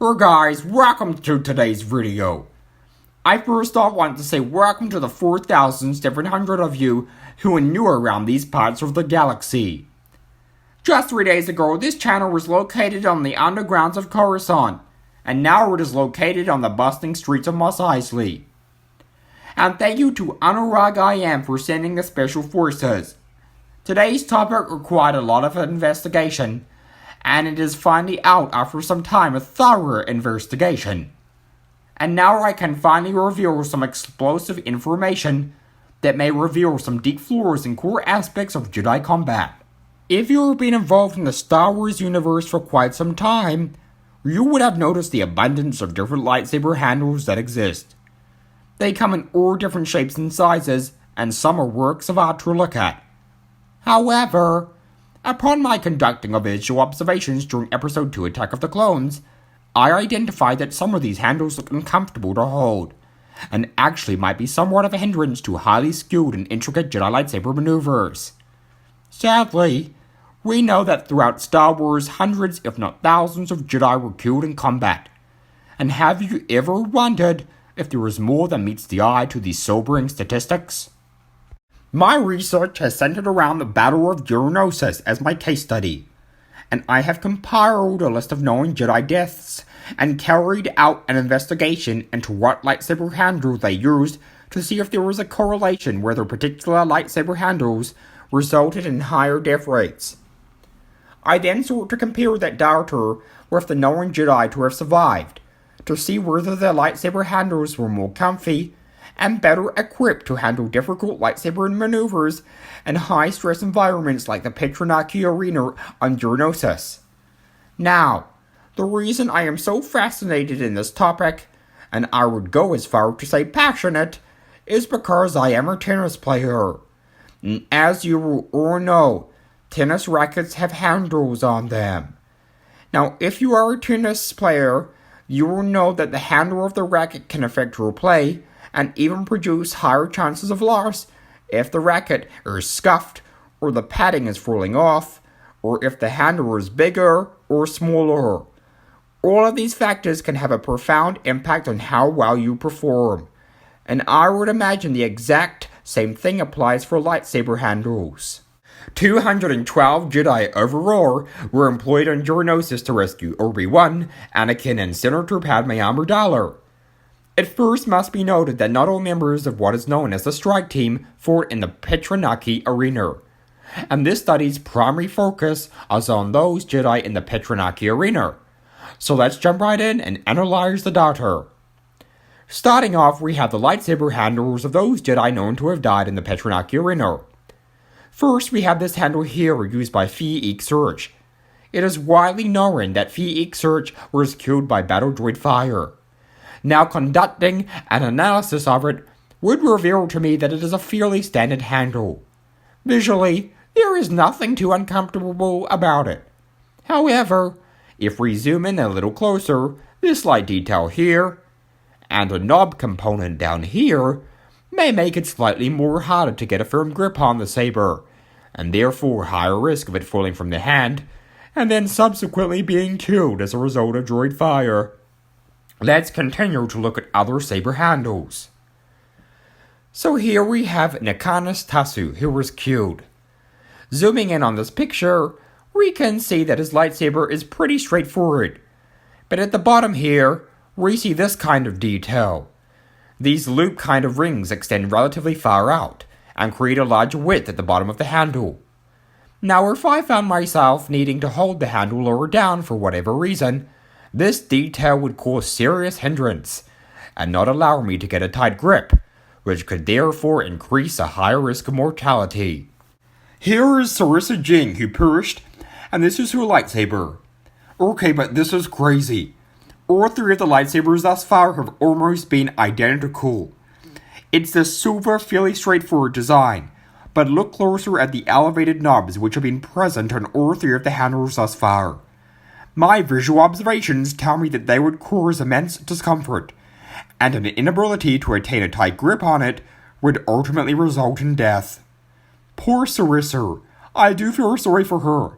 Hey guys, welcome to today's video. I first off want to say welcome to the 4,700 of you who are new around these parts of the galaxy. Just 3 days ago, this channel was located on the undergrounds of Coruscant, and now it is located on the bustling streets of Mos Eisley. And thank you to Anurag IM for sending the special forces. Today's topic required a lot of investigation, and it is finally out after some time of thorough investigation. And now I can finally reveal some explosive information that may reveal some deep flaws and core aspects of Jedi combat. If you have been involved in the Star Wars universe for quite some time, you would have noticed the abundance of different lightsaber handles that exist. They come in all different shapes and sizes, and some are works of art to look at. However, upon my conducting of visual observations during Episode 2 Attack of the Clones, I identified that some of these handles look uncomfortable to hold, and actually might be somewhat of a hindrance to highly skilled and intricate Jedi lightsaber maneuvers. Sadly, we know that throughout Star Wars, hundreds if not thousands of Jedi were killed in combat. And have you ever wondered if there is more than meets the eye to these sobering statistics? My research has centered around the Battle of Geonosis as my case study, and I have compiled a list of known Jedi deaths and carried out an investigation into what lightsaber handle they used to see if there was a correlation where their particular lightsaber handles resulted in higher death rates. I then sought to compare that data with the known Jedi to have survived, to see whether their lightsaber handles were more comfy and better equipped to handle difficult lightsaber maneuvers in high-stress environments like the Petronaki Arena on Geonosis. Now, the reason I am so fascinated in this topic, and I would go as far to say passionate, is because I am a tennis player. And as you will all know, tennis rackets have handles on them. Now, if you are a tennis player, you will know that the handle of the racket can affect your play, and even produce higher chances of loss if the racket is scuffed, or the padding is falling off, or if the handle is bigger or smaller. All of these factors can have a profound impact on how well you perform, and I would imagine the exact same thing applies for lightsaber handles. 212 Jedi overall were employed on Geonosis to rescue Obi-Wan, Anakin, and Senator Padme Amidala. It first must be noted that not all members of what is known as the Strike Team fought in the Petronaki Arena, and this study's primary focus is on those Jedi in the Petronaki Arena. So let's jump right in and analyze the data. Starting off, we have the lightsaber handles of those Jedi known to have died in the Petronaki Arena. First, we have this handle here used by Fi Surge. It is widely known that Fi Surge was killed by battle droid fire. Now, conducting an analysis of it would reveal to me that it is a fairly standard handle. Visually, there is nothing too uncomfortable about it. However, if we zoom in a little closer, this light detail here, and a knob component down here, may make it slightly more harder to get a firm grip on the saber, and therefore higher risk of it falling from the hand, and then subsequently being killed as a result of droid fire. Let's continue to look at other saber handles. So here we have Nakanis Tasu, who was killed. Zooming in on this picture, we can see that his lightsaber is pretty straightforward. But at the bottom here, we see this kind of detail. These loop kind of rings extend relatively far out, and create a large width at the bottom of the handle. Now, if I found myself needing to hold the handle lower down for whatever reason, this detail would cause serious hindrance, and not allow me to get a tight grip, which could therefore increase a higher risk of mortality. Here is Sarissa Jing, who perished, and this is her lightsaber. Okay, but this is crazy. All three of the lightsabers thus far have almost been identical. It's the silver, fairly straightforward design, but look closer at the elevated knobs which have been present on all three of the handles thus far. My visual observations tell me that they would cause immense discomfort, and an inability to attain a tight grip on it would ultimately result in death. Poor Sarissa. I do feel sorry for her.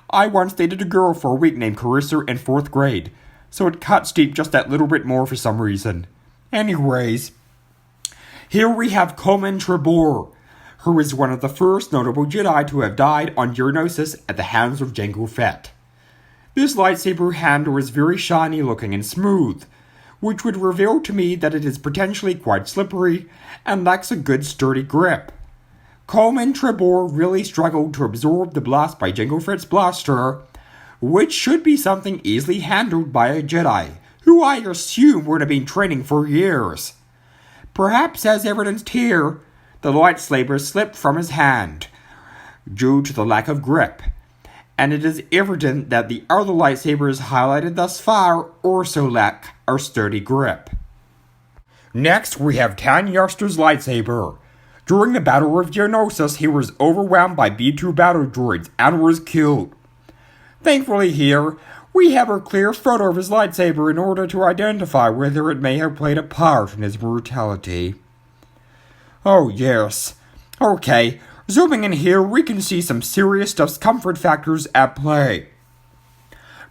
I once dated a girl for a week named Carissa in 4th grade, so it cuts deep just that little bit more for some reason. Anyways, here we have Coleman Trebor, who is one of the first notable Jedi to have died on Geonosis at the hands of Jango Fett. This lightsaber handle is very shiny looking and smooth, which would reveal to me that it is potentially quite slippery and lacks a good sturdy grip. Coleman Trebor really struggled to absorb the blast by Jango Fett's blaster, which should be something easily handled by a Jedi, who I assume would have been training for years. Perhaps as evidenced here, the lightsaber slipped from his hand, due to the lack of grip, and it is evident that the other lightsabers highlighted thus far also lack a sturdy grip. Next, we have Tan Yoster's lightsaber. During the Battle of Geonosis, he was overwhelmed by B-2 battle droids and was killed. Thankfully here, we have a clear photo of his lightsaber in order to identify whether it may have played a part in his mortality. Oh yes. Okay, zooming in here, we can see some serious discomfort factors at play.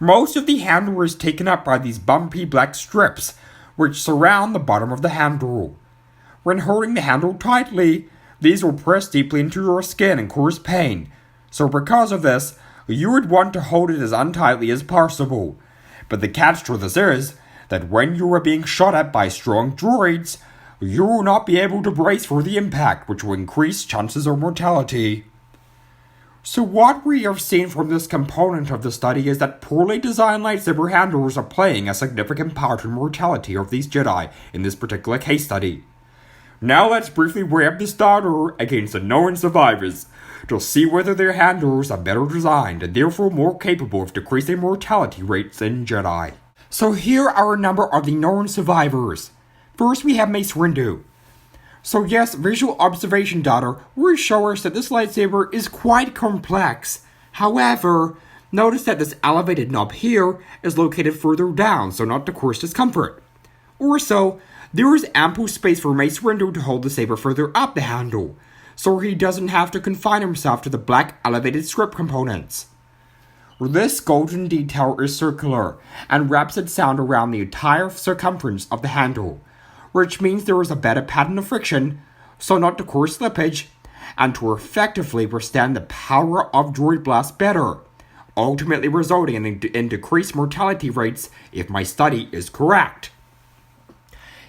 Most of the handle is taken up by these bumpy black strips, which surround the bottom of the handle. When holding the handle tightly, these will press deeply into your skin and cause pain, so because of this, you would want to hold it as untightly as possible. But the catch to this is that when you are being shot at by strong droids, you will not be able to brace for the impact, which will increase chances of mortality. So what we have seen from this component of the study is that poorly designed lightsaber handles are playing a significant part in mortality of these Jedi in this particular case study. Now let's briefly weigh up this data against the known survivors to see whether their handles are better designed and therefore more capable of decreasing mortality rates in Jedi. So here are a number of the known survivors. First we have Mace Windu. So yes, visual observation data will show us that this lightsaber is quite complex. However, notice that this elevated knob here is located further down, so not to cause discomfort. Also, there is ample space for Mace Windu to hold the saber further up the handle, so he doesn't have to confine himself to the black elevated strip components. This golden detail is circular and wraps itself around the entire circumference of the handle, which means there is a better pattern of friction, so not to cause slippage, and to effectively withstand the power of droid blast better, ultimately resulting in decreased mortality rates if my study is correct.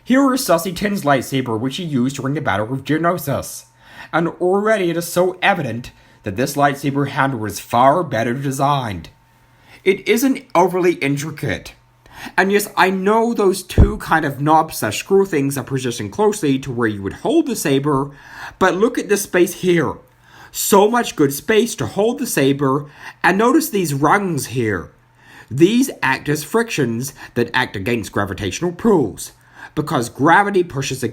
Here is Sussy Tin's lightsaber, which he used during the Battle of Geonosis, and already it is so evident that this lightsaber handle is far better designed. It isn't overly intricate, and yes, I know those two kind of knob/screw things are positioned closely to where you would hold the saber, but look at this space here. So much good space to hold the saber, and notice these rungs here. These act as frictions that act against gravitational pulls. Because gravity pushes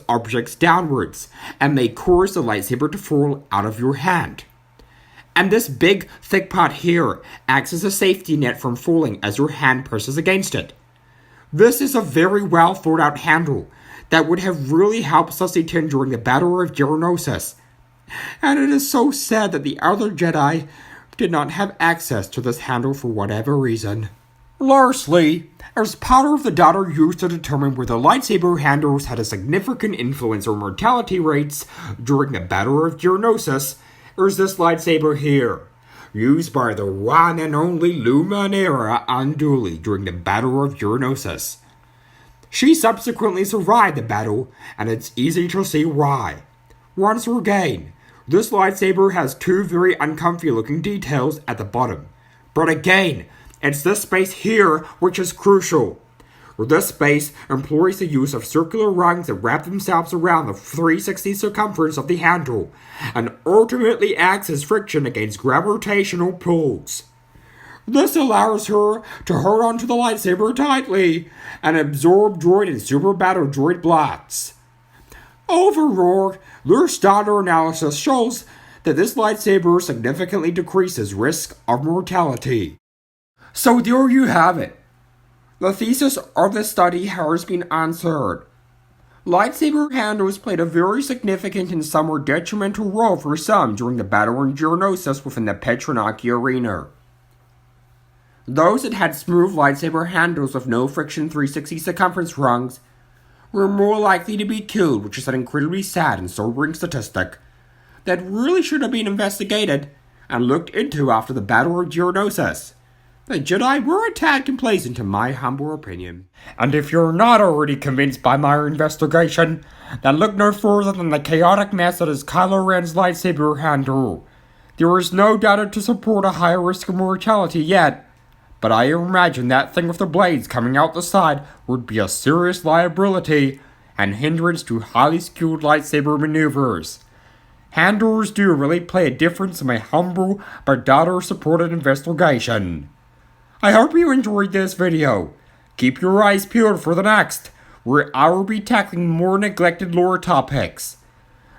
objects downwards and may cause the lightsaber to fall out of your hand. And this big, thick part here acts as a safety net from falling as your hand presses against it. This is a very well thought out handle that would have really helped Sussy Tin during the Battle of Geonosis. And it is so sad that the other Jedi did not have access to this handle for whatever reason. Lastly, as part of the data used to determine whether lightsaber handles had a significant influence on mortality rates during the Battle of Geonosis, is this lightsaber here, used by the one and only Luminara Unduli during the Battle of Geonosis. She subsequently survived the battle, and it's easy to see why. Once again, this lightsaber has two very uncomfy looking details at the bottom, but again, it's this space here which is crucial. This space employs the use of circular rungs that wrap themselves around the 360 circumference of the handle, and ultimately acts as friction against gravitational pulls. This allows her to hold onto the lightsaber tightly, and absorb droid and super battle droid blasts. Overall, this data analysis shows that this lightsaber significantly decreases risk of mortality. So there you have it. The thesis of this study has been answered. Lightsaber handles played a very significant and somewhat detrimental role for some during the Battle in Geonosis within the Petronaki arena. Those that had smooth lightsaber handles with no friction 360 circumference rungs were more likely to be killed, which is an incredibly sad and sobering statistic that really should have been investigated and looked into after the Battle of Geonosis. The Jedi were a tad complacent in my humble opinion. And if you're not already convinced by my investigation, then look no further than the chaotic mess that is Kylo Ren's lightsaber handle. There is no data to support a higher risk of mortality yet, but I imagine that thing with the blades coming out the side would be a serious liability and hindrance to highly skilled lightsaber maneuvers. Handlers do really play a difference in my humble but data-supported investigation. I hope you enjoyed this video. Keep your eyes peeled for the next, where I will be tackling more neglected lore topics.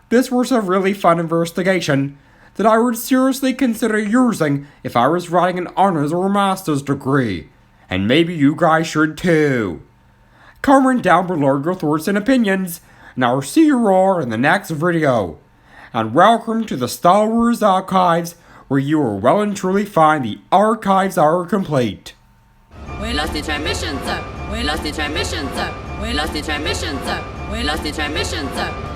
This was a really fun investigation that I would seriously consider using if I was writing an honors or master's degree, and maybe you guys should too. Comment down below your thoughts and opinions, and I'll see you all in the next video. And welcome to the Star Wars Archives, where you will well and truly find the archives are complete. We lost the transmissions. We lost the transmissions. We lost the transmissions. We lost the transmissions.